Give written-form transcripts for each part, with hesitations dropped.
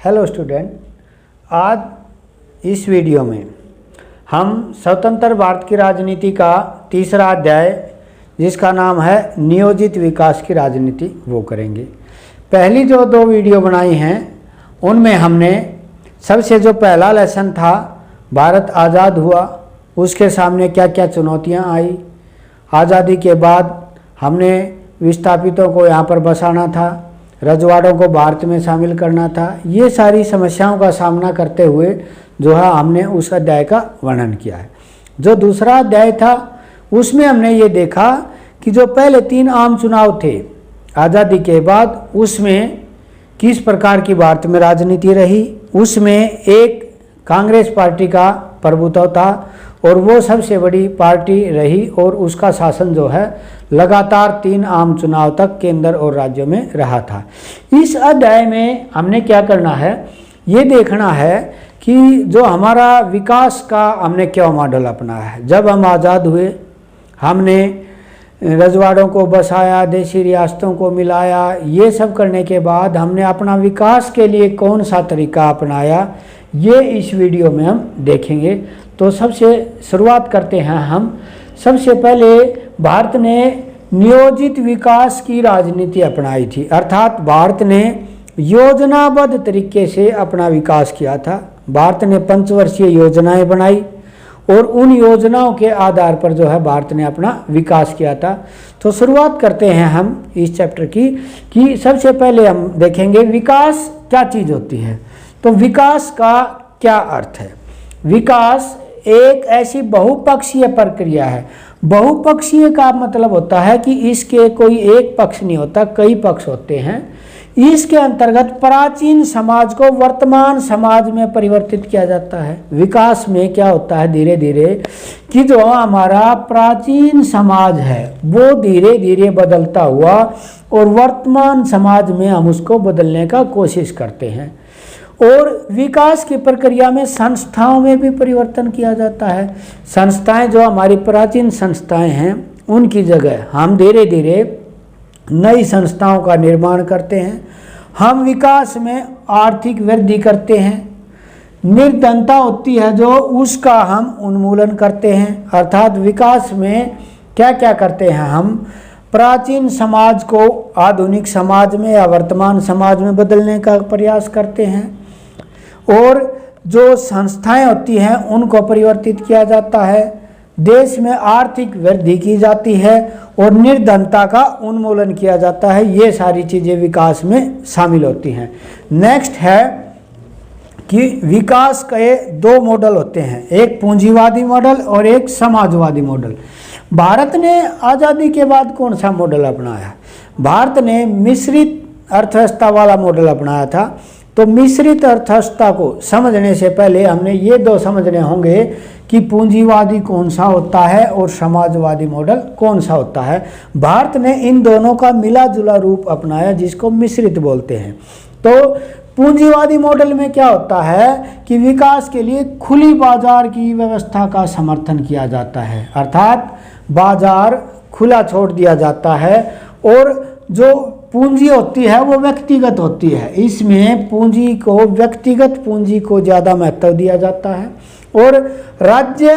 Hello student, आज इस video में हम स्वतंत्र भारत की राजनीति का तीसरा अध्याय जिसका नाम है नियोजित विकास की राजनीति वो करेंगे। पहली जो दो वीडियो बनाई हैं उनमें हमने सबसे जो पहला लेसन था भारत आज़ाद हुआ, उसके सामने क्या क्या चुनौतियां आई, आज़ादी के बाद हमने विस्थापितों को यहाँ पर बसाना था, रजवाड़ों को भारत में शामिल करना था। ये सारी समस्याओं का सामना करते हुए जो है हमने उस अध्याय का वर्णन किया है। जो दूसरा अध्याय था उसमें हमने ये देखा कि जो पहले 3 आम चुनाव थे आज़ादी के बाद, उसमें किस प्रकार की भारत में राजनीति रही। उसमें एक कांग्रेस पार्टी का प्रभुत्व था और वो सबसे बड़ी पार्टी रही और उसका शासन जो है लगातार 3 आम चुनाव तक केंद्र और राज्यों में रहा था। इस अध्याय में हमने क्या करना है, ये देखना है कि जो हमारा विकास का हमने क्या मॉडल अपनाया है। जब हम आज़ाद हुए हमने रजवाड़ों को बसाया, देशी रियासतों को मिलाया, ये सब करने के बाद हमने अपना विकास के लिए कौन सा तरीका अपनाया, ये इस वीडियो में हम देखेंगे। तो सबसे शुरुआत करते हैं हम। सबसे पहले भारत ने नियोजित विकास की राजनीति अपनाई थी, अर्थात भारत ने योजनाबद्ध तरीके से अपना विकास किया था। भारत ने पंचवर्षीय योजनाएं बनाई और उन योजनाओं के आधार पर जो है भारत ने अपना विकास किया था। तो शुरुआत करते हैं हम इस चैप्टर की कि सबसे पहले हम देखेंगे विकास क्या चीज़ होती है। तो विकास का क्या अर्थ है। विकास एक ऐसी बहुपक्षीय प्रक्रिया है। बहुपक्षीय का मतलब होता है कि इसके कोई एक पक्ष नहीं होता, कई पक्ष होते हैं। इसके अंतर्गत प्राचीन समाज को वर्तमान समाज में परिवर्तित किया जाता है। विकास में क्या होता है धीरे धीरे कि जो हमारा प्राचीन समाज है वो धीरे धीरे बदलता हुआ और वर्तमान समाज में हम उसको बदलने का कोशिश करते हैं। और विकास की प्रक्रिया में संस्थाओं में भी परिवर्तन किया जाता है। संस्थाएं जो हमारी प्राचीन संस्थाएं हैं उनकी जगह हम धीरे धीरे नई संस्थाओं का निर्माण करते हैं। हम विकास में आर्थिक वृद्धि करते हैं। निर्धनता होती है जो उसका हम उन्मूलन करते हैं। अर्थात विकास में क्या क्या करते हैं, हम प्राचीन समाज को आधुनिक समाज में या वर्तमान समाज में बदलने का प्रयास करते हैं। और जो संस्थाएं होती हैं उनको परिवर्तित किया जाता है। देश में आर्थिक वृद्धि की जाती है और निर्धनता का उन्मूलन किया जाता है। ये सारी चीज़ें विकास में शामिल होती हैं। नेक्स्ट है कि विकास के 2 मॉडल होते हैं, एक पूंजीवादी मॉडल और एक समाजवादी मॉडल। भारत ने आज़ादी के बाद कौन सा मॉडल अपनाया। भारत ने मिश्रित अर्थव्यवस्था वाला मॉडल अपनाया था। तो मिश्रित अर्थव्यवस्था को समझने से पहले हमने ये 2 समझने होंगे कि पूंजीवादी कौन सा होता है और समाजवादी मॉडल कौन सा होता है। भारत ने इन दोनों का मिला जुला रूप अपनाया जिसको मिश्रित बोलते हैं। तो पूंजीवादी मॉडल में क्या होता है कि विकास के लिए खुली बाजार की व्यवस्था का समर्थन किया जाता है, अर्थात बाजार खुला छोड़ दिया जाता है और जो पूंजी होती है वो व्यक्तिगत होती है। इसमें पूंजी को, व्यक्तिगत पूंजी को ज़्यादा महत्व दिया जाता है और राज्य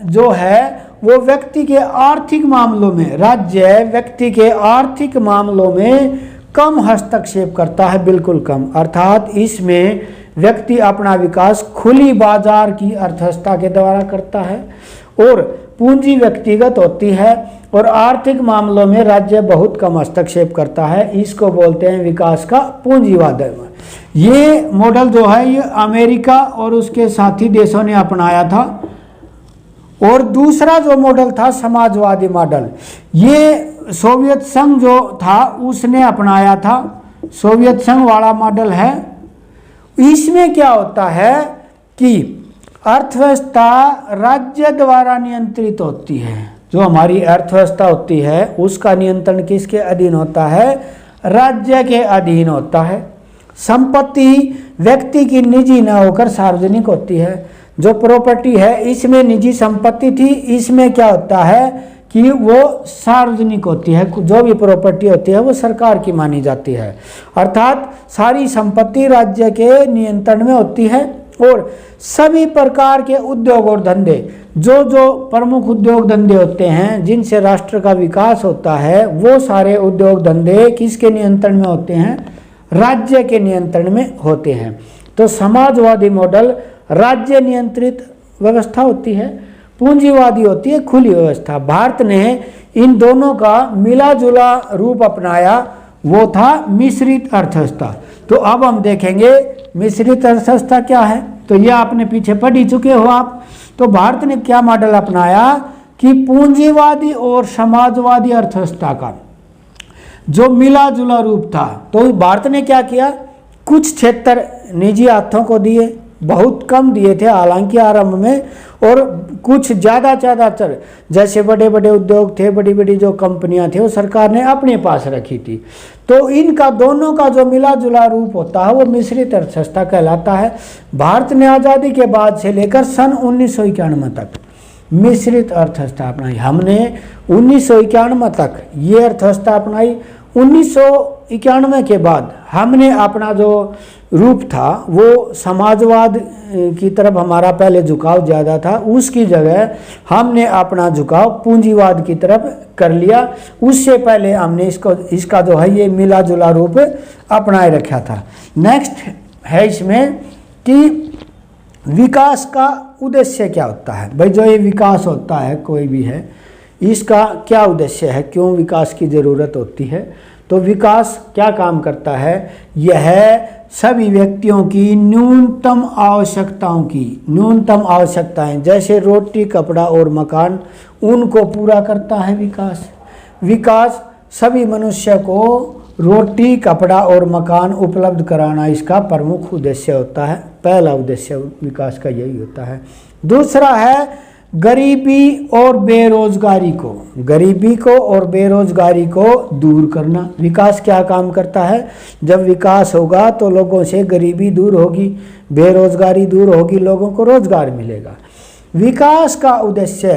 जो है वो व्यक्ति के आर्थिक मामलों में, राज्य व्यक्ति के आर्थिक मामलों में कम हस्तक्षेप करता है, बिल्कुल कम। अर्थात इसमें व्यक्ति अपना विकास खुली बाजार की अर्थव्यवस्था के द्वारा करता है और पूंजी व्यक्तिगत होती है और आर्थिक मामलों में राज्य बहुत कम हस्तक्षेप करता है। इसको बोलते हैं विकास का पूंजीवाद। ये मॉडल जो है ये अमेरिका और उसके साथी देशों ने अपनाया था। और दूसरा जो मॉडल था समाजवादी मॉडल, ये सोवियत संघ जो था उसने अपनाया था। सोवियत संघ वाला मॉडल है। इसमें क्या होता है कि अर्थव्यवस्था राज्य द्वारा नियंत्रित होती है। जो हमारी अर्थव्यवस्था होती है उसका नियंत्रण किसके अधीन होता है, राज्य के अधीन होता है। संपत्ति व्यक्ति की निजी न होकर सार्वजनिक होती है। जो प्रॉपर्टी है इसमें निजी संपत्ति थी, इसमें क्या होता है कि वो सार्वजनिक होती है, जो भी प्रॉपर्टी होती है वो सरकार की मानी जाती है, अर्थात सारी संपत्ति राज्य के नियंत्रण में होती है। और सभी प्रकार के उद्योग और धंधे, जो जो प्रमुख उद्योग धंधे होते हैं जिनसे राष्ट्र का विकास होता है, वो सारे उद्योग धंधे किसके नियंत्रण में होते हैं? राज्य के नियंत्रण में होते हैं। तो समाजवादी मॉडल राज्य नियंत्रित व्यवस्था होती है, पूंजीवादी होती है खुली व्यवस्था। भारत ने इन दोनों का मिला जुला रूप अपनाया, वो था मिश्रित अर्थव्यवस्था। तो अब हम देखेंगे मिश्रित अर्थव्यवस्था क्या है। तो ये आपने पीछे पढ़ ही चुके हो आप। तो भारत ने क्या मॉडल अपनाया कि पूंजीवादी और समाजवादी अर्थव्यवस्था का जो मिला जुला रूप था। तो भारत ने क्या किया, कुछ क्षेत्र निजी हाथों को दिए, बहुत कम दिए थे हालांकि आरंभ में, और कुछ ज़्यादातर जैसे बड़े बड़े उद्योग थे, बड़ी बड़ी जो कंपनियां थी, वो सरकार ने अपने पास रखी थी। तो इनका दोनों का जो मिला जुला रूप होता है वो मिश्रित अर्थव्यवस्था कहलाता है। भारत ने आज़ादी के बाद से लेकर सन 1991 तक मिश्रित अर्थव्यवस्था अपनाई। हमने 1991 तक ये अर्थव्यवस्था अपनाई। 1991 के बाद हमने अपना जो रूप था वो समाजवाद की तरफ हमारा पहले झुकाव ज़्यादा था, उसकी जगह हमने अपना झुकाव पूंजीवाद की तरफ कर लिया। उससे पहले हमने इसका जो है ये मिला जुला रूप अपनाए रखा था। नेक्स्ट है इसमें कि विकास का उद्देश्य क्या होता है। भाई जो ये विकास होता है कोई भी है, इसका क्या उद्देश्य है, क्यों विकास की ज़रूरत होती है। तो विकास क्या काम करता है, यह सभी व्यक्तियों की न्यूनतम आवश्यकताएं जैसे रोटी, कपड़ा और मकान, उनको पूरा करता है विकास सभी मनुष्य को रोटी, कपड़ा और मकान उपलब्ध कराना इसका प्रमुख उद्देश्य होता है। पहला उद्देश्य विकास का यही होता है। दूसरा है गरीबी और बेरोजगारी को दूर करना। विकास क्या काम करता है, जब विकास होगा तो लोगों से गरीबी दूर होगी, बेरोजगारी दूर होगी, लोगों को रोजगार मिलेगा। विकास का उद्देश्य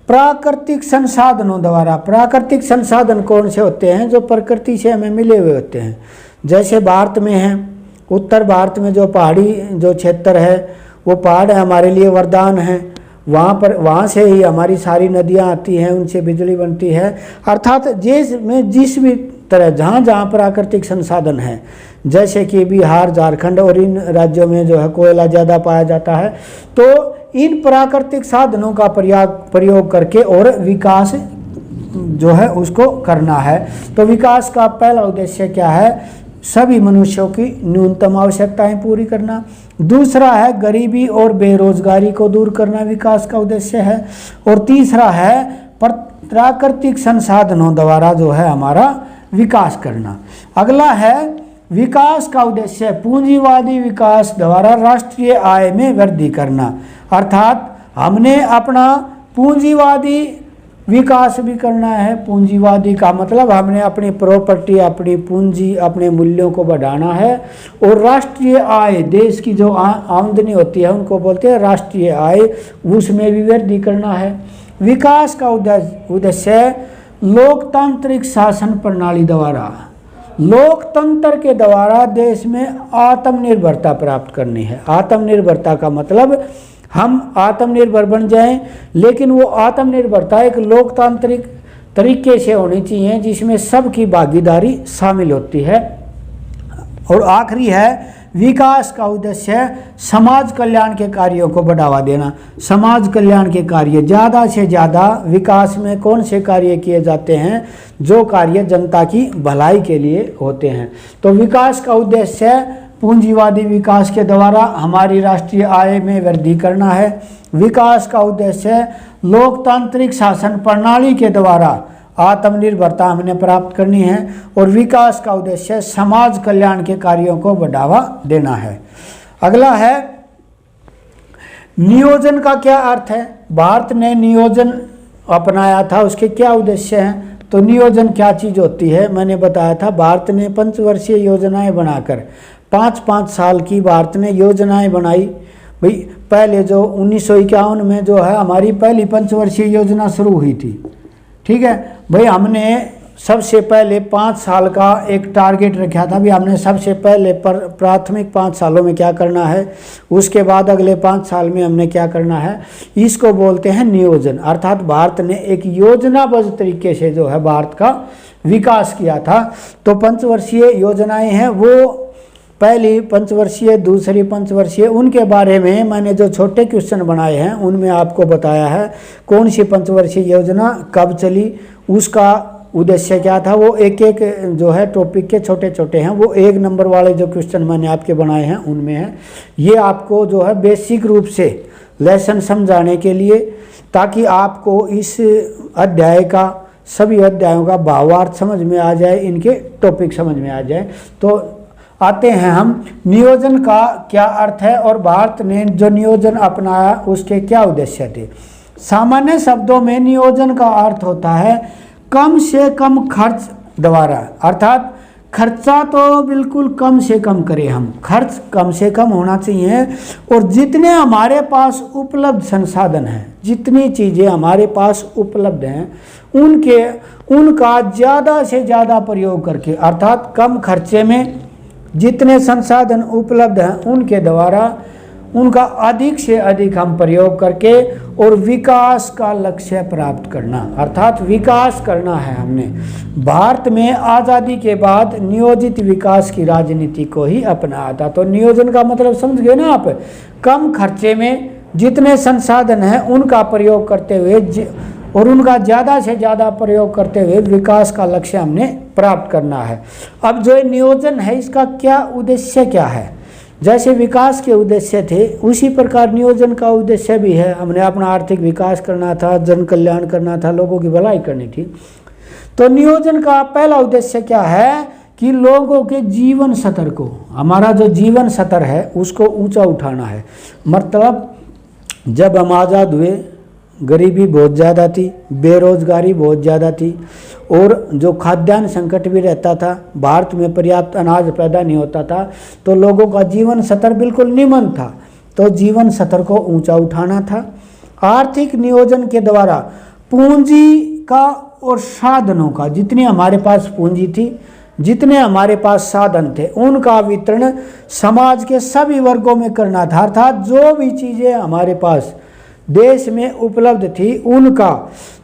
प्राकृतिक संसाधनों द्वारा, प्राकृतिक संसाधन कौन से होते हैं, जो प्रकृति से हमें मिले हुए होते हैं। जैसे भारत में है, उत्तर भारत में जो पहाड़ी जो क्षेत्र है, वो पहाड़ हमारे लिए वरदान है। वहाँ से ही हमारी सारी नदियाँ आती हैं, उनसे बिजली बनती है। अर्थात जिस भी तरह जहाँ प्राकृतिक संसाधन है, जैसे कि बिहार, झारखंड और इन राज्यों में जो है कोयला ज़्यादा पाया जाता है, तो इन प्राकृतिक साधनों का प्रयोग करके और विकास जो है उसको करना है। तो विकास का पहला उद्देश्य क्या है, सभी मनुष्यों की न्यूनतम आवश्यकताएं पूरी करना। दूसरा है गरीबी और बेरोजगारी को दूर करना, विकास का उद्देश्य है। और तीसरा है प्राकृतिक संसाधनों द्वारा जो है हमारा विकास करना। अगला है विकास का उद्देश्य पूंजीवादी विकास द्वारा राष्ट्रीय आय में वृद्धि करना। अर्थात हमने अपना पूंजीवादी विकास भी करना है। पूंजीवादी का मतलब हमने अपनी प्रॉपर्टी, अपनी पूंजी, अपने मूल्यों को बढ़ाना है। और राष्ट्रीय आय, देश की जो आमदनी होती है उनको बोलते हैं राष्ट्रीय आय, उसमें भी वृद्धि करना है। विकास का उद्देश्य लोकतांत्रिक शासन प्रणाली द्वारा, लोकतंत्र के द्वारा देश में आत्मनिर्भरता प्राप्त करनी है। आत्मनिर्भरता का मतलब हम आत्मनिर्भर बन जाएं, लेकिन वो आत्मनिर्भरता एक लोकतांत्रिक तरीके से होनी चाहिए जिसमें सबकी भागीदारी शामिल होती है। और आखिरी है विकास का उद्देश्य समाज कल्याण के कार्यों को बढ़ावा देना। समाज कल्याण के कार्य, ज़्यादा से ज़्यादा विकास में कौन से कार्य किए जाते हैं, जो कार्य जनता की भलाई के लिए होते हैं। तो विकास का उद्देश्य पूंजीवादी विकास के द्वारा हमारी राष्ट्रीय आय में वृद्धि करना है। विकास का उद्देश्य लोकतांत्रिक शासन प्रणाली के द्वारा आत्मनिर्भरता हमने प्राप्त करनी है। और विकास का उद्देश्य समाज कल्याण के कार्यों को बढ़ावा देना है। अगला है नियोजन का क्या अर्थ है। भारत ने नियोजन अपनाया था, उसके क्या उद्देश्य हैं। तो नियोजन क्या चीज़ होती है, मैंने बताया था। भारत ने पंचवर्षीय योजनाएं बनाकर 5-5 साल की भारत ने योजनाएं बनाई। भाई पहले जो 1951 में जो है हमारी पहली पंचवर्षीय योजना शुरू हुई थी, ठीक है भाई, हमने सबसे पहले 5 साल का एक टारगेट रखा था। भी हमने सबसे पहले प्राथमिक 5 सालों में क्या करना है, उसके बाद अगले 5 साल में हमने क्या करना है, इसको बोलते हैं नियोजन। अर्थात भारत ने एक योजनाबद्ध तरीके से जो है भारत का विकास किया था। तो पंचवर्षीय योजनाएं हैं, वो पहली पंचवर्षीय, दूसरी पंचवर्षीय, उनके बारे में मैंने जो छोटे क्वेश्चन बनाए हैं उनमें आपको बताया है कौन सी पंचवर्षीय योजना कब चली, उसका उद्देश्य क्या था। वो एक एक जो है टॉपिक के छोटे छोटे हैं, वो 1 नंबर वाले जो क्वेश्चन मैंने आपके बनाए हैं उनमें है। ये आपको जो है बेसिक रूप से लेसन समझाने के लिए, ताकि आपको इस अध्याय का, सभी अध्यायों का भावार्थ समझ में आ जाए, इनके टॉपिक समझ में आ जाए। तो आते हैं हम, नियोजन का क्या अर्थ है और भारत ने जो नियोजन अपनाया उसके क्या उद्देश्य थे। सामान्य शब्दों में नियोजन का अर्थ होता है कम से कम खर्च द्वारा, अर्थात खर्चा तो बिल्कुल कम से कम करें हम, खर्च कम से कम होना चाहिए, और जितने हमारे पास उपलब्ध संसाधन हैं, जितनी चीज़ें हमारे पास उपलब्ध हैं उनका ज़्यादा से ज़्यादा प्रयोग करके, अर्थात कम खर्चे में जितने संसाधन उपलब्ध हैं उनके द्वारा उनका अधिक से अधिक हम प्रयोग करके और विकास का लक्ष्य प्राप्त करना, अर्थात विकास करना है। हमने भारत में आज़ादी के बाद नियोजित विकास की राजनीति को ही अपनाया था। तो नियोजन का मतलब समझ गए ना आप, कम खर्चे में जितने संसाधन हैं उनका प्रयोग करते हुए और उनका ज़्यादा से ज़्यादा प्रयोग करते हुए विकास का लक्ष्य हमने प्राप्त करना है। अब जो नियोजन है इसका क्या उद्देश्य क्या है, जैसे विकास के उद्देश्य थे उसी प्रकार नियोजन का उद्देश्य भी है। हमने अपना आर्थिक विकास करना था, जन कल्याण करना था, लोगों की भलाई करनी थी। तो नियोजन का पहला उद्देश्य क्या है कि लोगों के जीवन स्तर को, हमारा जो जीवन स्तर है उसको ऊंचा उठाना है। मतलब जब हम आज़ाद हुए गरीबी बहुत ज़्यादा थी, बेरोजगारी बहुत ज़्यादा थी, और जो खाद्यान्न संकट भी रहता था, भारत में पर्याप्त अनाज पैदा नहीं होता था, तो लोगों का जीवन स्तर बिल्कुल निम्न था। तो जीवन स्तर को ऊंचा उठाना था। आर्थिक नियोजन के द्वारा पूंजी का और साधनों का, जितनी हमारे पास पूंजी थी, जितने हमारे पास साधन थे, उनका वितरण समाज के सभी वर्गों में करना था। अर्थात जो भी चीज़ें हमारे पास देश में उपलब्ध थी उनका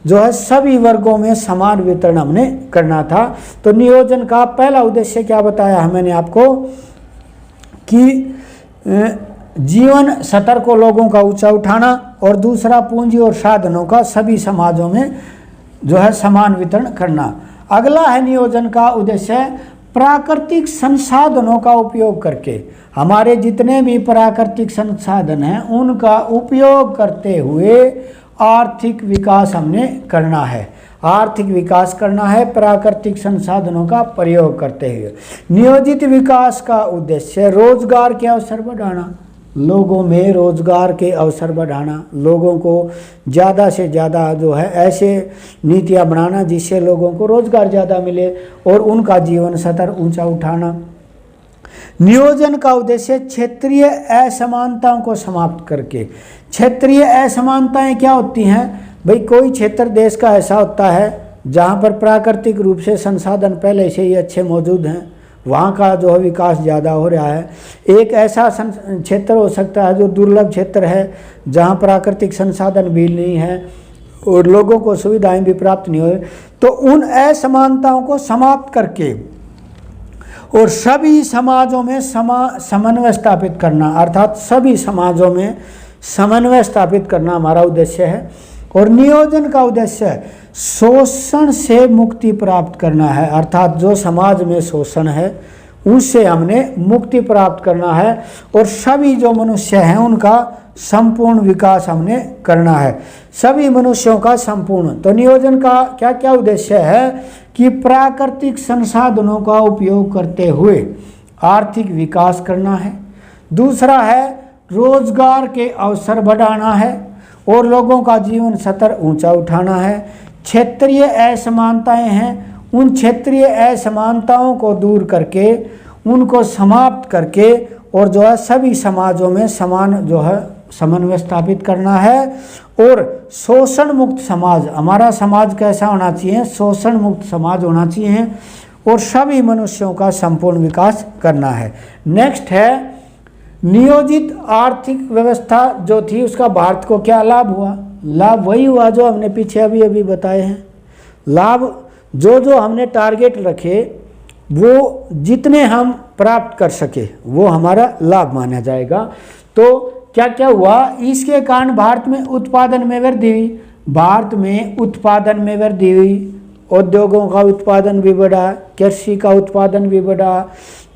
जो है सभी वर्गों में समान वितरण हमने करना था। तो नियोजन का पहला उद्देश्य क्या बताया है मैंने आपको कि जीवन स्तर को लोगों का ऊंचा उठाना, और दूसरा पूंजी और साधनों का सभी समाजों में जो है समान वितरण करना। अगला है नियोजन का उद्देश्य प्राकृतिक संसाधनों का उपयोग करके, हमारे जितने भी प्राकृतिक संसाधन हैं उनका उपयोग करते हुए आर्थिक विकास हमने करना है। आर्थिक विकास करना है प्राकृतिक संसाधनों का प्रयोग करते हुए। नियोजित विकास का उद्देश्य रोजगार के अवसर बढ़ाना, लोगों में रोजगार के अवसर बढ़ाना, लोगों को ज़्यादा से ज़्यादा जो है ऐसे नीतियाँ बनाना जिससे लोगों को रोजगार ज़्यादा मिले और उनका जीवन स्तर ऊंचा उठाना। नियोजन का उद्देश्य क्षेत्रीय असमानताओं को समाप्त करके। क्षेत्रीय असमानताएं क्या होती हैं भाई, कोई क्षेत्र देश का ऐसा होता है जहाँ पर प्राकृतिक रूप से संसाधन पहले से ही अच्छे मौजूद हैं, वहाँ का जो है विकास ज़्यादा हो रहा है। एक ऐसा क्षेत्र हो सकता है जो दुर्लभ क्षेत्र है, जहाँ प्राकृतिक संसाधन भी नहीं है और लोगों को सुविधाएं भी प्राप्त नहीं हो। तो उन असमानताओं को समाप्त करके और सभी समाजों में समन्वय स्थापित करना, अर्थात सभी समाजों में समन्वय स्थापित करना हमारा उद्देश्य है। और नियोजन का उद्देश्य शोषण से मुक्ति प्राप्त करना है, अर्थात जो समाज में शोषण है उससे हमने मुक्ति प्राप्त करना है और सभी जो मनुष्य हैं उनका संपूर्ण विकास हमने करना है, सभी मनुष्यों का संपूर्ण। तो नियोजन का क्या क्या उद्देश्य है कि प्राकृतिक संसाधनों का उपयोग करते हुए आर्थिक विकास करना है। दूसरा है रोजगार के अवसर बढ़ाना है और लोगों का जीवन स्तर ऊंचा उठाना है। क्षेत्रीय असमानताएं हैं, उन क्षेत्रीय असमानताओं को दूर करके, उनको समाप्त करके और जो है सभी समाजों में समान जो है समन्वय स्थापित करना है और शोषण मुक्त समाज, हमारा समाज कैसा होना चाहिए, शोषण मुक्त समाज होना चाहिए और सभी मनुष्यों का संपूर्ण विकास करना है। नेक्स्ट है नियोजित आर्थिक व्यवस्था जो थी उसका भारत को क्या लाभ हुआ? लाभ वही हुआ जो हमने पीछे अभी बताए हैं। लाभ जो हमने टारगेट रखे वो जितने हम प्राप्त कर सके वो हमारा लाभ माना जाएगा। तो क्या क्या हुआ? इसके कारण भारत में उत्पादन में वृद्धि हुई, भारत में उत्पादन में वृद्धि हुई, उद्योगों का उत्पादन भी बढ़ा, कृषि का उत्पादन भी बढ़ा,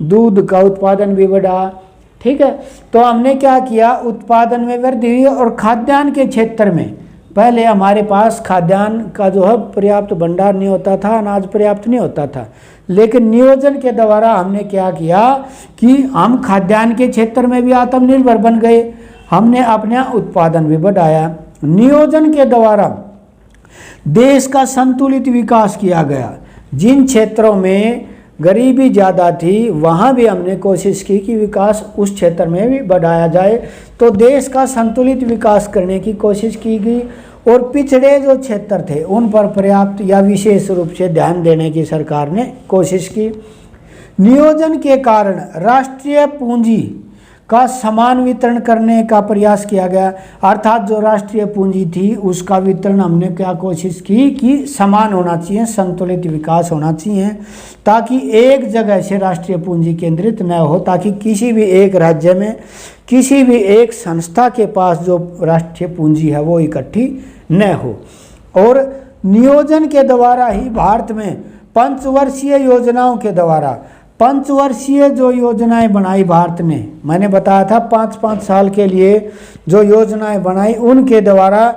दूध का उत्पादन भी बढ़ा। ठीक है, तो हमने क्या किया, उत्पादन में वृद्धि हुई और खाद्यान्न के क्षेत्र में पहले हमारे पास खाद्यान्न का जो है पर्याप्त भंडार नहीं होता था, अनाज पर्याप्त नहीं होता था, लेकिन नियोजन के द्वारा हमने क्या किया कि हम खाद्यान्न के क्षेत्र में भी आत्मनिर्भर बन गए, हमने अपना उत्पादन भी बढ़ाया। नियोजन के द्वारा देश का संतुलित विकास किया गया। जिन क्षेत्रों में गरीबी ज़्यादा थी वहाँ भी हमने कोशिश की कि विकास उस क्षेत्र में भी बढ़ाया जाए, तो देश का संतुलित विकास करने की कोशिश की गई और पिछड़े जो क्षेत्र थे उन पर पर्याप्त या विशेष रूप से ध्यान देने की सरकार ने कोशिश की। नियोजन के कारण राष्ट्रीय पूंजी का समान वितरण करने का प्रयास किया गया, अर्थात जो राष्ट्रीय पूंजी थी उसका वितरण हमने क्या कोशिश की कि समान होना चाहिए, संतुलित विकास होना चाहिए, ताकि एक जगह से राष्ट्रीय पूंजी केंद्रित न हो, ताकि किसी भी एक राज्य में किसी भी एक संस्था के पास जो राष्ट्रीय पूंजी है वो इकट्ठी न हो। और नियोजन के द्वारा ही भारत में पंचवर्षीय योजनाओं के द्वारा, पंचवर्षीय जो योजनाएं बनाई भारत ने, मैंने बताया था 5-5 साल के लिए जो योजनाएं बनाई, उनके द्वारा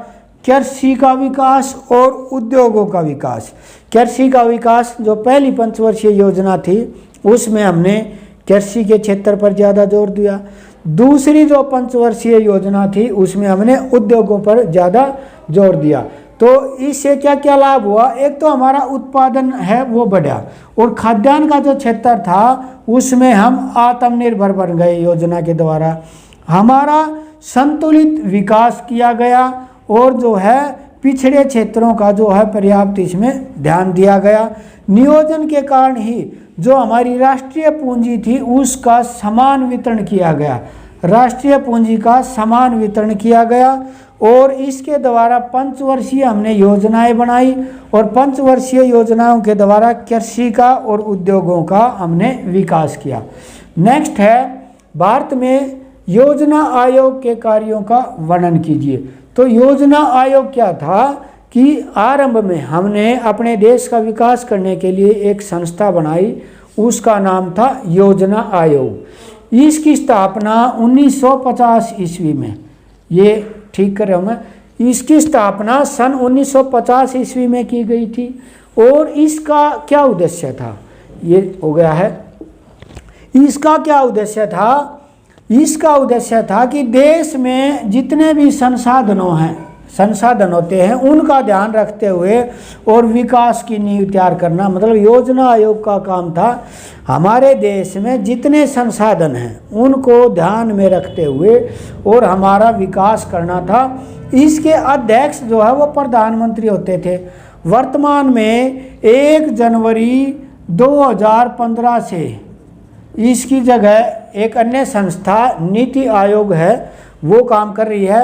कृषि का विकास और उद्योगों का विकास। कृषि का विकास जो पहली पंचवर्षीय योजना थी उसमें हमने कृषि के क्षेत्र पर ज़्यादा जोर दिया, दूसरी जो पंचवर्षीय योजना थी उसमें हमने उद्योगों पर ज़्यादा जोर दिया। तो इससे क्या क्या लाभ हुआ? एक तो हमारा उत्पादन है वो बढ़ा और खाद्यान्न का जो क्षेत्र था उसमें हम आत्मनिर्भर बन गए। योजना के द्वारा हमारा संतुलित विकास किया गया और जो है पिछड़े क्षेत्रों का जो है पर्याप्त इसमें ध्यान दिया गया। नियोजन के कारण ही जो हमारी राष्ट्रीय पूंजी थी उसका समान वितरण किया गया, राष्ट्रीय पूंजी का समान वितरण किया गया और इसके द्वारा पंचवर्षीय हमने योजनाएं बनाई और पंचवर्षीय योजनाओं के द्वारा कृषि का और उद्योगों का हमने विकास किया। नेक्स्ट है भारत में योजना आयोग के कार्यों का वर्णन कीजिए। तो योजना आयोग क्या था कि आरंभ में हमने अपने देश का विकास करने के लिए एक संस्था बनाई, उसका नाम था योजना आयोग। इसकी स्थापना 1950 ईस्वी में, ये ठीक कर रहा हूँ मैं, इसकी स्थापना सन 1950 ईस्वी में की गई थी और इसका क्या उद्देश्य था, ये हो गया है। इसका क्या उद्देश्य था? इसका उद्देश्य था कि देश में जितने भी संसाधन होते हैं उनका ध्यान रखते हुए और विकास की नींव तैयार करना। मतलब योजना आयोग का काम था हमारे देश में जितने संसाधन हैं उनको ध्यान में रखते हुए और हमारा विकास करना था। इसके अध्यक्ष जो है वो प्रधानमंत्री होते थे। वर्तमान में 1 जनवरी 2015 से इसकी जगह एक अन्य संस्था नीति आयोग है वो काम कर रही है।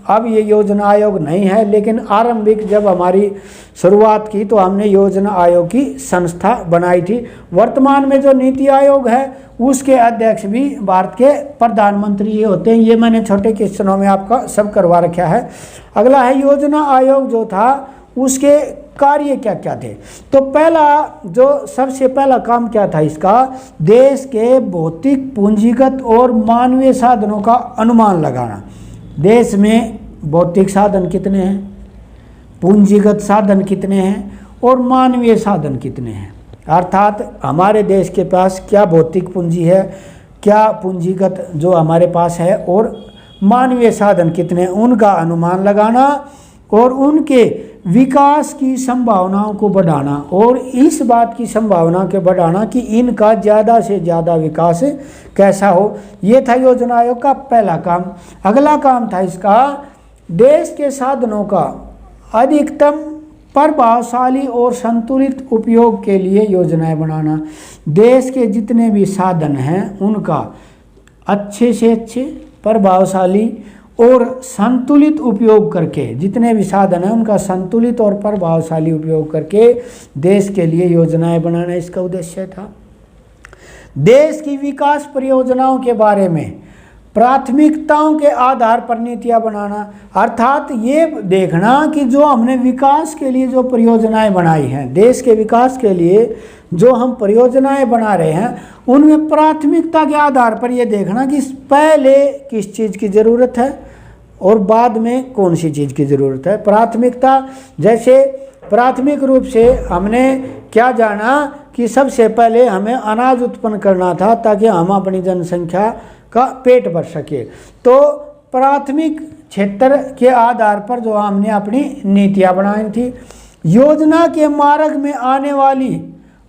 अब ये योजना आयोग नहीं है, लेकिन आरंभिक जब हमारी शुरुआत की तो हमने योजना आयोग की संस्था बनाई थी। वर्तमान में जो नीति आयोग है उसके अध्यक्ष भी भारत के प्रधानमंत्री ये होते हैं। ये मैंने छोटे क्वेश्चनों में आपका सब करवा रखा है। अगला है योजना आयोग जो था उसके कार्य क्या क्या थे। तो पहला जो सबसे पहला काम क्या था इसका, देश के भौतिक पूंजीगत और मानवीय साधनों का अनुमान लगाना। देश में भौतिक साधन कितने हैं, पूंजीगत साधन कितने हैं और मानवीय साधन कितने हैं, अर्थात हमारे देश के पास क्या भौतिक पूंजी है, क्या पूंजीगत जो हमारे पास है और मानवीय साधन कितने हैं, उनका अनुमान लगाना और उनके विकास की संभावनाओं को बढ़ाना और इस बात की संभावना के बढ़ाना कि इनका ज़्यादा से ज़्यादा विकास कैसा हो, ये था योजना आयोग का पहला काम। अगला काम था इसका देश के साधनों का अधिकतम प्रभावशाली और संतुलित उपयोग के लिए योजनाएं बनाना। देश के जितने भी साधन हैं उनका अच्छे से अच्छे, प्रभावशाली और संतुलित उपयोग करके, जितने भी साधन हैं उनका संतुलित और प्रभावशाली उपयोग करके देश के लिए योजनाएं बनाना इसका उद्देश्य था। देश की विकास परियोजनाओं के बारे में प्राथमिकताओं के आधार पर नीतियां बनाना, अर्थात ये देखना कि जो हमने विकास के लिए जो परियोजनाएं बनाई हैं, देश के विकास के लिए जो हम परियोजनाएं बना रहे हैं उनमें प्राथमिकता के आधार पर ये देखना कि पहले किस चीज़ की ज़रूरत है और बाद में कौन सी चीज़ की ज़रूरत है। प्राथमिकता, जैसे प्राथमिक रूप से हमने क्या जाना कि सबसे पहले हमें अनाज उत्पन्न करना था ताकि हम अपनी जनसंख्या का पेट भर सके। तो प्राथमिक क्षेत्र के आधार पर जो हमने अपनी नीतियाँ बनाई थी। योजना के मार्ग में आने वाली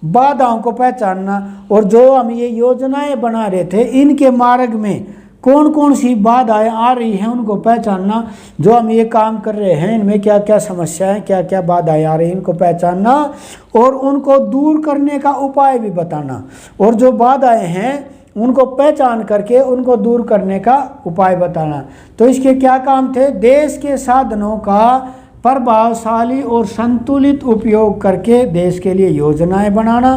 बाधाओं को पहचानना और जो हम ये योजनाएं बना रहे थे इनके मार्ग में कौन कौन सी बाधाएं आ रही हैं उनको पहचानना। जो हम ये काम कर रहे हैं इनमें क्या क्या समस्याएं, क्या क्या बाधाएं आ रही हैं इनको पहचानना और उनको दूर करने का उपाय भी बताना। और जो बाधाएं हैं उनको पहचान करके उनको दूर करने का उपाय बताना। तो इसके क्या काम थे? देश के साधनों का प्रभावशाली और संतुलित उपयोग करके देश के लिए योजनाएं बनाना।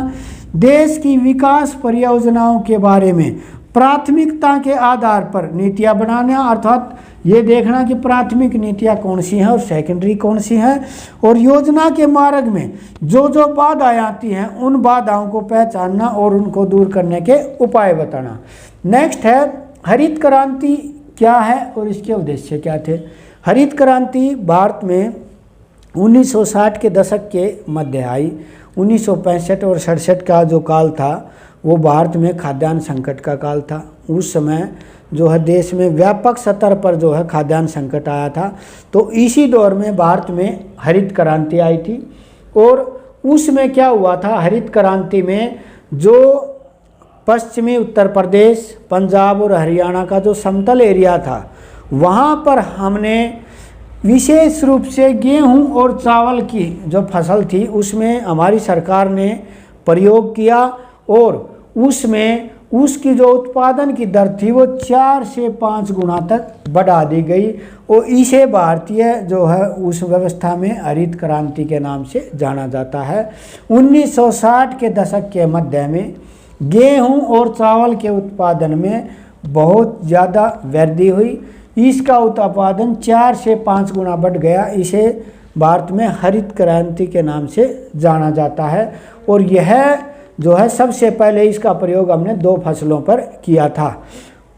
देश की विकास परियोजनाओं के बारे में प्राथमिकता के आधार पर नीतियां बनाना, अर्थात ये देखना कि प्राथमिक नीतियां कौन सी हैं और सेकेंडरी कौन सी हैं। और योजना के मार्ग में जो जो बाधाएं आती हैं उन बाधाओं को पहचानना और उनको दूर करने के उपाय बताना। नेक्स्ट है हरित क्रांति क्या है और इसके उद्देश्य क्या थे। हरित क्रांति भारत में 1960 के दशक के मध्य आई। 1965 और 67 का जो काल था वो भारत में खाद्यान्न संकट का काल था। उस समय जो है देश में व्यापक स्तर पर जो है खाद्यान्न संकट आया था। तो इसी दौर में भारत में हरित क्रांति आई थी। और उसमें क्या हुआ था, हरित क्रांति में जो पश्चिमी उत्तर प्रदेश, पंजाब और हरियाणा का जो समतल एरिया था वहाँ पर हमने विशेष रूप से गेहूं और चावल की जो फसल थी उसमें हमारी सरकार ने प्रयोग किया और उसमें उसकी जो उत्पादन की दर थी वो 4 से 5 गुना तक बढ़ा दी गई। और इसे भारतीय जो है उस व्यवस्था में हरित क्रांति के नाम से जाना जाता है। 1960 के दशक के मध्य में गेहूं और चावल के उत्पादन में बहुत ज़्यादा वृद्धि हुई। इसका उत्पादन 4 से 5 गुना बढ़ गया। इसे भारत में हरित क्रांति के नाम से जाना जाता है। और यह जो है सबसे पहले इसका प्रयोग हमने 2 फसलों पर किया था।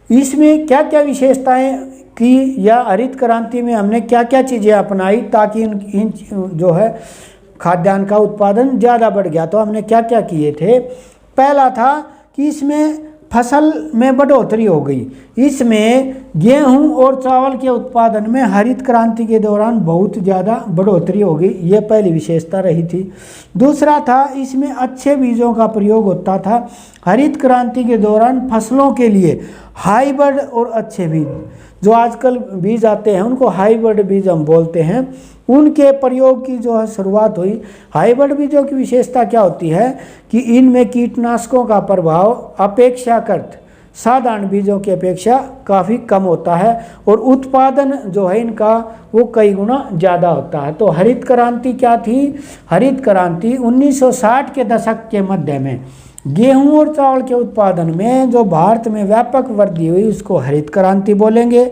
इसमें क्या क्या विशेषताएं की या हरित क्रांति में हमने क्या क्या चीज़ें अपनाई ताकि इन जो है खाद्यान्न का उत्पादन ज़्यादा बढ़ गया। तो हमने क्या क्या किए थे। पहला था कि इसमें फसल में बढ़ोतरी हो गई। इसमें गेहूं और चावल के उत्पादन में हरित क्रांति के दौरान बहुत ज़्यादा बढ़ोतरी हो गई। ये पहली विशेषता रही थी। दूसरा था इसमें अच्छे बीजों का प्रयोग होता था। हरित क्रांति के दौरान फसलों के लिए हाइब्रिड और अच्छे बीज जो आजकल बीज आते हैं उनको हाइब्रिड बीज हम बोलते हैं, उनके प्रयोग की जो है शुरुआत हुई। हाइब्रिड बीजों की विशेषता क्या होती है कि इनमें कीटनाशकों का प्रभाव अपेक्षाकृत साधारण बीजों की अपेक्षा काफ़ी कम होता है और उत्पादन जो है इनका वो कई गुना ज़्यादा होता है। तो हरित क्रांति क्या थी? हरित क्रांति 1960 के दशक के मध्य में गेहूं और चावल के उत्पादन में जो भारत में व्यापक वृद्धि हुई उसको हरित क्रांति बोलेंगे।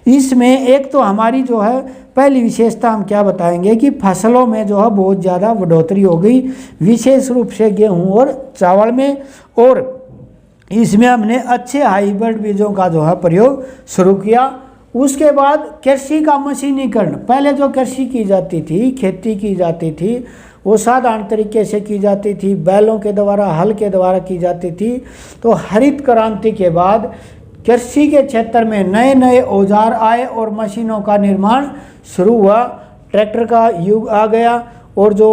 इसमें एक तो हमारी जो है पहली विशेषता हम क्या बताएंगे कि फसलों में जो है बहुत ज़्यादा बढ़ोतरी हो गई, विशेष रूप से गेहूं और चावल में। और इसमें हमने अच्छे हाइब्रिड बीजों का जो है प्रयोग शुरू किया। उसके बाद कृषि का मशीनीकरण, पहले जो कृषि की जाती थी, खेती की जाती थी, वो साधारण तरीके से की जाती थी, बैलों के द्वारा, हल के द्वारा की जाती थी। तो हरित क्रांति के बाद कृषि के क्षेत्र में नए नए औजार आए और मशीनों का निर्माण शुरू हुआ। ट्रैक्टर का युग आ गया और जो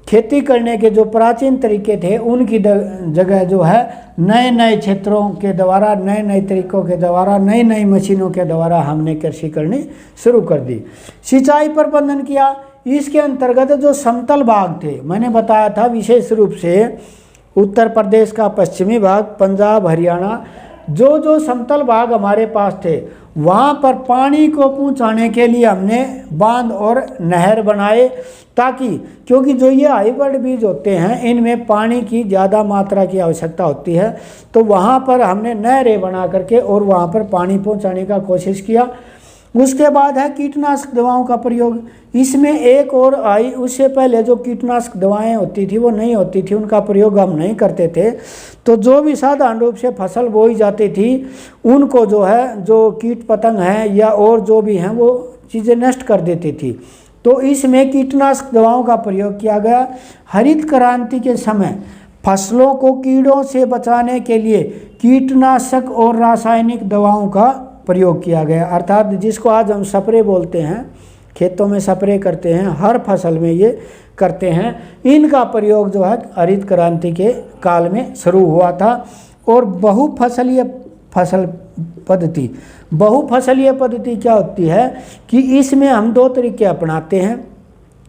खेती करने के जो प्राचीन तरीके थे उनकी जगह जो है नए नए क्षेत्रों के द्वारा, नए नए तरीकों के द्वारा, नई नई मशीनों के द्वारा हमने कृषि करनी शुरू कर दी। सिंचाई प्रबंधन किया। इसके अंतर्गत जो समतल भाग थे, मैंने बताया था विशेष रूप से उत्तर प्रदेश का पश्चिमी भाग, पंजाब, हरियाणा, जो समतल भाग हमारे पास थे वहाँ पर पानी को पहुँचाने के लिए हमने बांध और नहर बनाए, ताकि क्योंकि जो ये हाइब्रिड बीज होते हैं इनमें पानी की ज़्यादा मात्रा की आवश्यकता होती है, तो वहाँ पर हमने नहरें बना करके और वहाँ पर पानी पहुँचाने का कोशिश किया। उसके बाद है कीटनाशक दवाओं का प्रयोग। इसमें एक और आई, उससे पहले जो कीटनाशक दवाएं होती थी वो नहीं होती थी, उनका प्रयोग हम नहीं करते थे। तो जो भी साधारण रूप से फसल बोई जाती थी उनको जो है जो कीट पतंग हैं या और जो भी हैं वो चीज़ें नष्ट कर देती थी। तो इसमें कीटनाशक दवाओं का प्रयोग किया गया। हरित क्रांति के समय फसलों को कीड़ों से बचाने के लिए कीटनाशक और रासायनिक दवाओं का प्रयोग किया गया, अर्थात जिसको आज हम स्प्रे बोलते हैं, खेतों में स्प्रे करते हैं, हर फसल में ये करते हैं। इनका प्रयोग जो है हरित क्रांति के काल में शुरू हुआ था। और बहुफसलीय पद्धति क्या होती है कि इसमें हम दो तरीके अपनाते हैं।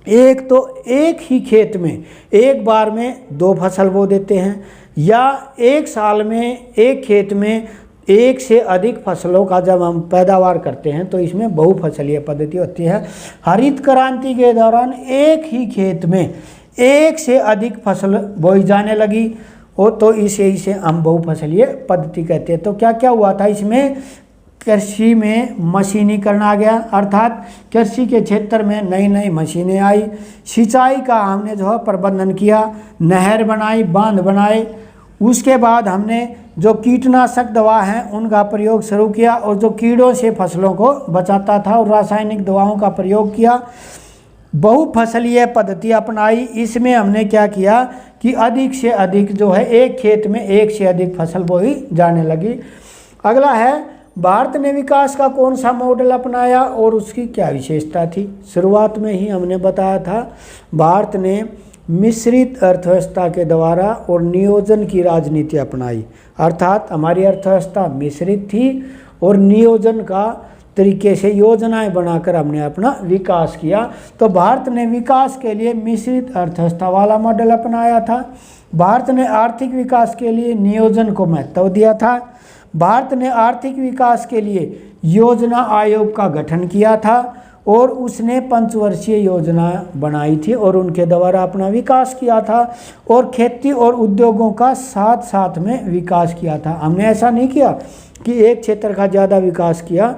एक तो एक ही खेत में एक बार में 2 फसल बो देते हैं, या एक साल में एक खेत में एक से अधिक फसलों का जब हम पैदावार करते हैं तो इसमें बहुफसलीय पद्धति होती है। हरित क्रांति के दौरान एक ही खेत में एक से अधिक फसल बोई जाने लगी, और तो इसे हम बहुफसलीय पद्धति कहते हैं। तो क्या क्या हुआ था इसमें, कृषि में मशीनीकरण आ गया, अर्थात कृषि के क्षेत्र में नई नई मशीनें आई। सिंचाई का हमने जो है प्रबंधन किया, नहर बनाई, बांध बनाए। उसके बाद हमने जो कीटनाशक दवा हैं उनका प्रयोग शुरू किया, और जो कीड़ों से फसलों को बचाता था, और रासायनिक दवाओं का प्रयोग किया। बहुफसलीय पद्धति अपनाई। इसमें हमने क्या किया कि अधिक से अधिक जो है एक खेत में एक से अधिक फसल बोई जाने लगी। अगला है भारत ने विकास का कौन सा मॉडल अपनाया और उसकी क्या विशेषता थी। शुरुआत में ही हमने बताया था भारत ने मिश्रित अर्थव्यवस्था के द्वारा और नियोजन की राजनीति अपनाई, अर्थात हमारी अर्थव्यवस्था मिश्रित थी और नियोजन का तरीके से योजनाएं बनाकर हमने अपना विकास किया। तो भारत ने विकास के लिए मिश्रित अर्थव्यवस्था वाला मॉडल अपनाया था। भारत ने आर्थिक विकास के लिए नियोजन को महत्व दिया था। भारत ने आर्थिक विकास के लिए योजना आयोग का गठन किया था, और उसने पंचवर्षीय योजना बनाई थी और उनके द्वारा अपना विकास किया था। और खेती और उद्योगों का साथ साथ में विकास किया था। हमने ऐसा नहीं किया कि एक क्षेत्र का ज़्यादा विकास किया।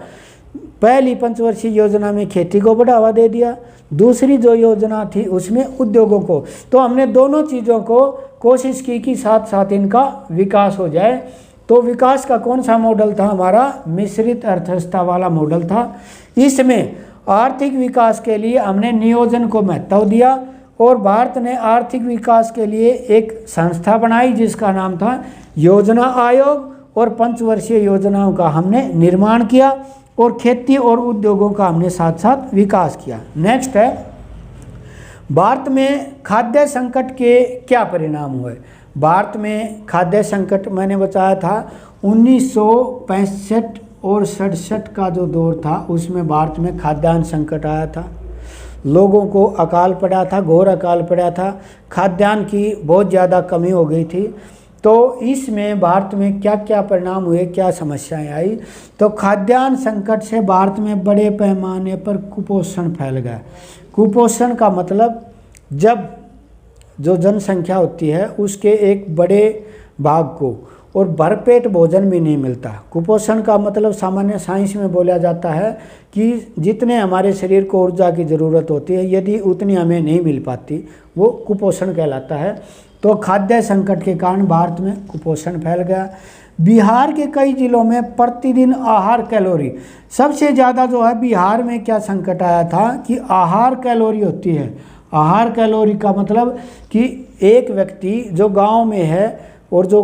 पहली पंचवर्षीय योजना में खेती को बढ़ावा दे दिया, दूसरी जो योजना थी उसमें उद्योगों को। तो हमने दोनों चीज़ों को कोशिश की कि साथ साथ इनका विकास हो जाए। तो विकास का कौन सा मॉडल था हमारा, मिश्रित अर्थव्यवस्था वाला मॉडल था। इसमें आर्थिक विकास के लिए हमने नियोजन को महत्व दिया, और भारत ने आर्थिक विकास के लिए एक संस्था बनाई जिसका नाम था योजना आयोग, और पंचवर्षीय योजनाओं का हमने निर्माण किया, और खेती और उद्योगों का हमने साथ साथ विकास किया। नेक्स्ट है भारत में खाद्य संकट के क्या परिणाम हुए। भारत में खाद्य संकट मैंने बताया था 1965 और 67 का जो दौर था उसमें भारत में खाद्यान्न संकट आया था। लोगों को अकाल पड़ा था, घोर अकाल पड़ा था, खाद्यान्न की बहुत ज़्यादा कमी हो गई थी। तो इसमें भारत में क्या क्या परिणाम हुए, क्या समस्याएं आई। तो खाद्यान्न संकट से भारत में बड़े पैमाने पर कुपोषण फैल गया। कुपोषण का मतलब जब जो जनसंख्या होती है उसके एक बड़े भाग को और भरपेट भोजन भी नहीं मिलता। कुपोषण का मतलब सामान्य साइंस में बोला जाता है कि जितने हमारे शरीर को ऊर्जा की ज़रूरत होती है यदि उतनी हमें नहीं मिल पाती वो कुपोषण कहलाता है। तो खाद्य संकट के कारण भारत में कुपोषण फैल गया। बिहार के कई जिलों में प्रतिदिन आहार कैलोरी सबसे ज़्यादा जो है बिहार में क्या संकट आया था कि आहार कैलोरी होती है। आहार कैलोरी का मतलब कि एक व्यक्ति जो गांव में है और जो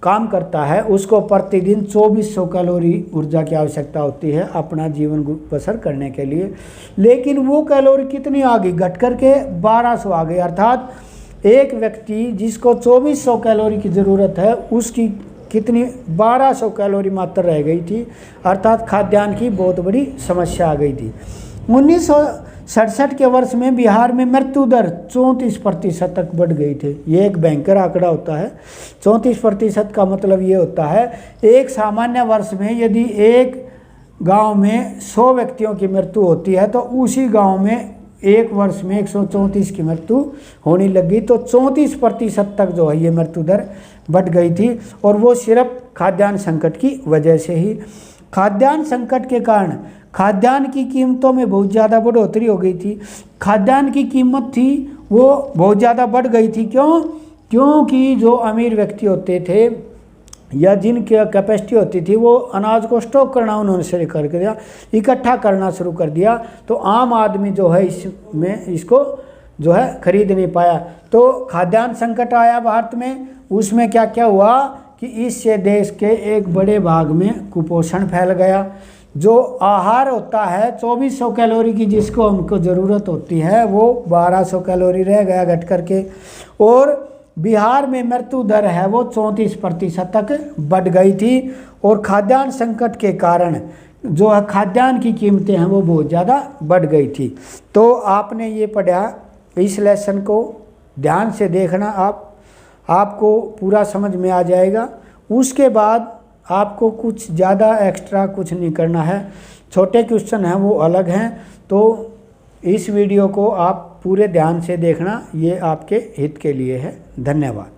काम करता है उसको प्रतिदिन 2400 कैलोरी ऊर्जा की आवश्यकता होती है अपना जीवन बसर करने के लिए, लेकिन वो कैलोरी कितनी आ गई, घट करके 1200 आ गई। अर्थात एक व्यक्ति जिसको 2400 कैलोरी की ज़रूरत है उसकी कितनी 1200 कैलोरी मात्र रह गई थी। अर्थात खाद्यान्न की बहुत बड़ी समस्या आ गई थी। 1967 के वर्ष में बिहार में मृत्यु दर 34% तक बढ़ गई थी। ये एक भयंकर आंकड़ा होता है। 34% का मतलब ये होता है एक सामान्य वर्ष में यदि एक गांव में 100 व्यक्तियों की मृत्यु होती है तो उसी गांव में एक वर्ष में 134 की मृत्यु होने लगी। तो 34% तक जो है ये मृत्यु दर बढ़ गई थी, और वो सिर्फ खाद्यान्न संकट की वजह से ही। खाद्यान्न संकट के कारण खाद्यान्न की कीमतों में बहुत ज़्यादा बढ़ोतरी हो गई थी। खाद्यान्न की कीमत थी वो बहुत ज़्यादा बढ़ गई थी। क्यों? क्योंकि जो अमीर व्यक्ति होते थे या जिनकी कैपेसिटी होती थी वो अनाज को स्टॉक करना उन्होंने शुरू कर दिया, इकट्ठा करना शुरू कर दिया। तो आम आदमी जो है इसमें इसको जो है खरीद नहीं पाया। तो खाद्यान्न संकट आया भारत में। उसमें क्या क्या हुआ कि इससे देश के एक बड़े भाग में कुपोषण फैल गया। जो आहार होता है 2400 कैलोरी की जिसको हमको ज़रूरत होती है वो 1200 कैलोरी रह गया घट करके। और बिहार में मृत्यु दर है वो 34% तक बढ़ गई थी। और खाद्यान्न संकट के कारण जो है खाद्यान्न की कीमतें हैं वो बहुत ज़्यादा बढ़ गई थी। तो आपने ये पढ़ा, इस लेसन को ध्यान से देखना, आपको पूरा समझ में आ जाएगा। उसके बाद आपको कुछ ज़्यादा एक्स्ट्रा कुछ नहीं करना है। छोटे क्वेश्चन हैं वो अलग हैं। तो इस वीडियो को आप पूरे ध्यान से देखना, ये आपके हित के लिए है। धन्यवाद।